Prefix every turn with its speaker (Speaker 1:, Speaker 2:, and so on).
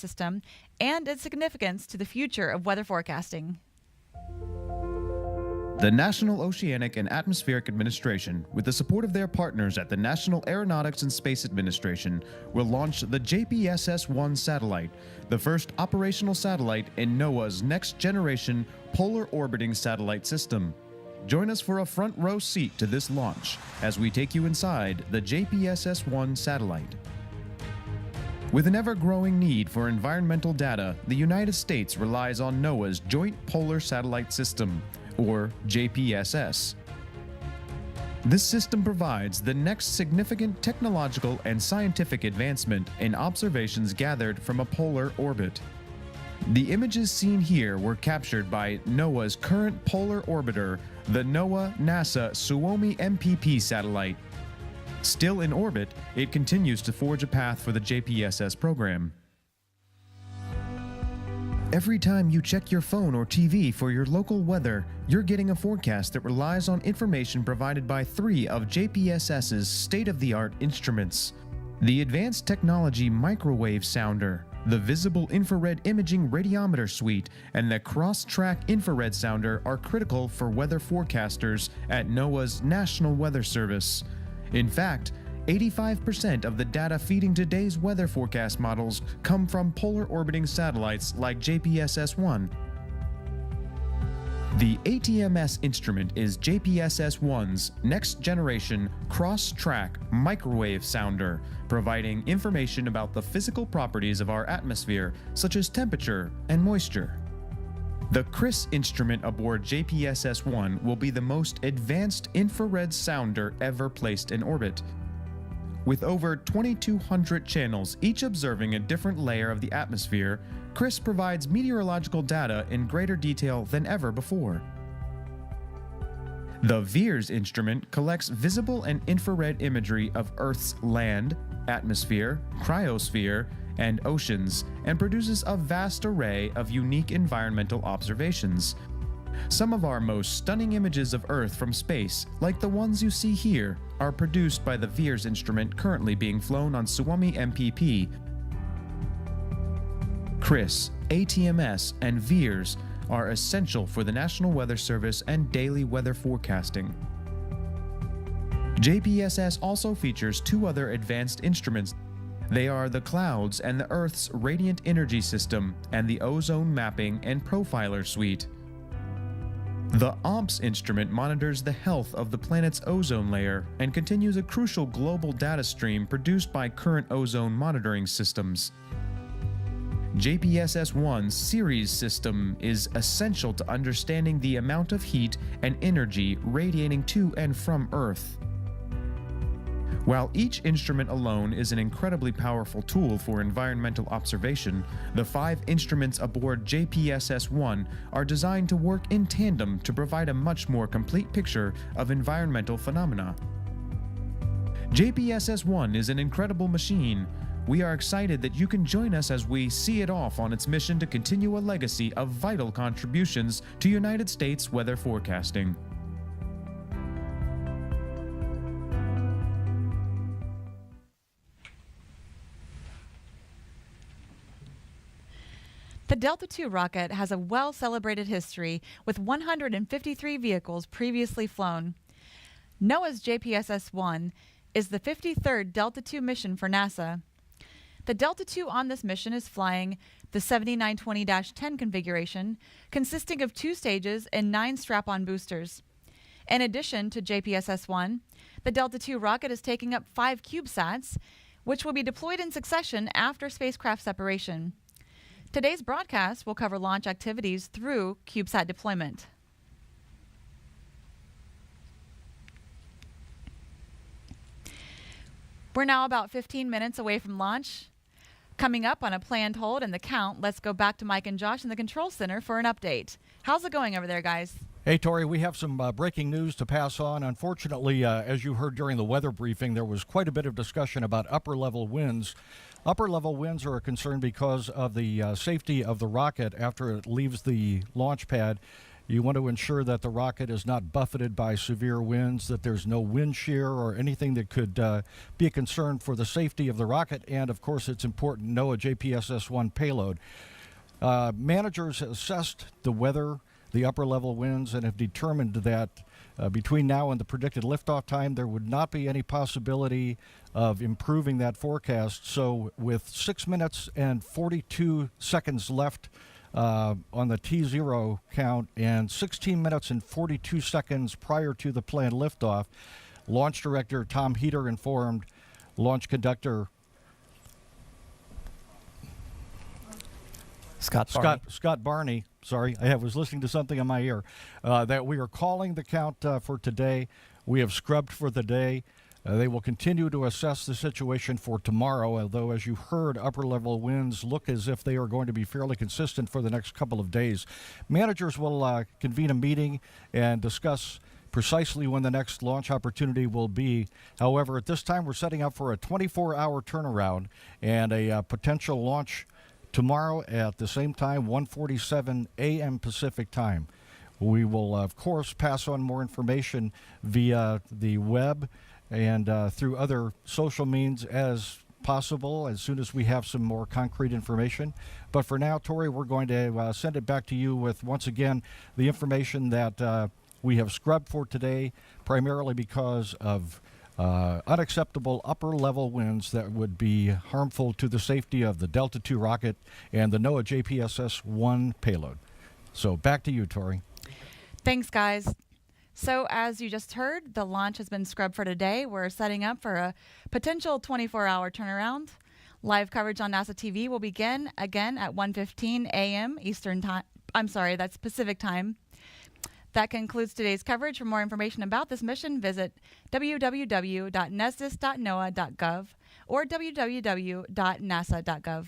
Speaker 1: system and its significance to the future of weather forecasting.
Speaker 2: The National Oceanic and Atmospheric Administration, with the support of their partners at the National Aeronautics and Space Administration, will launch the JPSS-1 satellite, the first operational satellite in NOAA's next-generation polar orbiting satellite system. Join us for a front row seat to this launch as we take you inside the JPSS-1 satellite. With an ever-growing need for environmental data, the United States relies on NOAA's Joint Polar Satellite System, or JPSS. This system provides the next significant technological and scientific advancement in observations gathered from a polar orbit. The images seen here were captured by NOAA's current polar orbiter, the NOAA-NASA Suomi MPP satellite. Still in orbit, it continues to forge a path for the JPSS program. Every time you check your phone or TV for your local weather, you're getting a forecast that relies on information provided by 3 of JPSS's state-of-the-art instruments: the Advanced Technology Microwave Sounder, the Visible Infrared Imaging Radiometer Suite, and the Cross-Track Infrared Sounder are critical for weather forecasters at NOAA's National Weather Service. In fact, 85% of the data feeding today's weather forecast models come from polar orbiting satellites like JPSS-1. The ATMS instrument is JPSS-1's next-generation cross-track microwave sounder, providing information about the physical properties of our atmosphere, such as temperature and moisture. The CRIS instrument aboard JPSS-1 will be the most advanced infrared sounder ever placed in orbit. With over 2,200 channels, each observing a different layer of the atmosphere, CRIS provides meteorological data in greater detail than ever before. The VIRS instrument collects visible and infrared imagery of Earth's land, atmosphere, cryosphere, and oceans, and produces a vast array of unique environmental observations. Some of our most stunning images of Earth from space, like the ones you see here, are produced by the VIRS instrument currently being flown on Suomi MPP. CRIS, ATMS, and VIRS are essential for the National Weather Service and daily weather forecasting. JPSS also features 2 other advanced instruments. They are the Clouds and the Earth's Radiant Energy System and the Ozone Mapping and Profiler Suite. The OMPS instrument monitors the health of the planet's ozone layer and continues a crucial global data stream produced by current ozone monitoring systems. JPSS-1's Ceres system is essential to understanding the amount of heat and energy radiating to and from Earth. While each instrument alone is an incredibly powerful tool for environmental observation, the 5 instruments aboard JPSS-1 are designed to work in tandem to provide a much more complete picture of environmental phenomena. JPSS-1 is an incredible machine. We are excited that you can join us as we see it off on its mission to continue a legacy of vital contributions to United States weather forecasting.
Speaker 1: The Delta II rocket has a well-celebrated history with 153 vehicles previously flown. NOAA's JPSS-1 is the 53rd Delta II mission for NASA. The Delta II on this mission is flying the 7920-10 configuration, consisting of 2 stages and 9 strap-on boosters. In addition to JPSS-1, the Delta II rocket is taking up 5 CubeSats, which will be deployed in succession after spacecraft separation. Today's broadcast will cover launch activities through CubeSat deployment. We're now about 15 minutes away from launch. Coming up on a planned hold and the count, let's go back to Mike and Josh in the control center for an update. How's it going over there, guys?
Speaker 3: Hey, Tori, we have some breaking news to pass on. Unfortunately, as you heard during the weather briefing, there was quite a bit of discussion about upper-level winds. Upper-level winds are a concern because of the safety of the rocket after it leaves the launch pad. You want to ensure that the rocket is not buffeted by severe winds, that there's no wind shear or anything that could be a concern for the safety of the rocket. And, of course, it's important to know a JPSS-1 payload. Managers assessed the weather, the upper-level winds, and have determined that between now and the predicted liftoff time, there would not be any possibility of improving that forecast. So with 6 minutes and 42 seconds left on the T0 count and 16 minutes and 42 seconds prior to the planned liftoff, Launch Director Tom Heater informed Launch Conductor Scott Barney, sorry, I was listening to something in my ear, that we are calling the count for today. We have scrubbed for the day. They will continue to assess the situation for tomorrow, although, as you heard, upper-level winds look as if they are going to be fairly consistent for the next couple of days. Managers will convene a meeting and discuss precisely when the next launch opportunity will be. However, at this time, we're setting up for a 24-hour turnaround and a potential launch tomorrow at the same time, 1:47 a.m. Pacific time. We will, of course, pass on more information via the web and through other social means as possible as soon as we have some more concrete information. But for now, Tori, we're going to send it back to you with, once again, the information that we have scrubbed for today, primarily because of unacceptable upper-level winds that would be harmful to the safety of the Delta II rocket and the NOAA JPSS-1 payload. So back to you, Tori.
Speaker 1: Thanks, guys. So as you just heard, the launch has been scrubbed for today. We're setting up for a potential 24-hour turnaround. Live coverage on NASA TV will begin again at 1:15 a.m. Eastern Time. I'm sorry, that's Pacific Time. That concludes today's coverage. For more information about this mission, visit www.nesdis.noaa.gov or www.nasa.gov.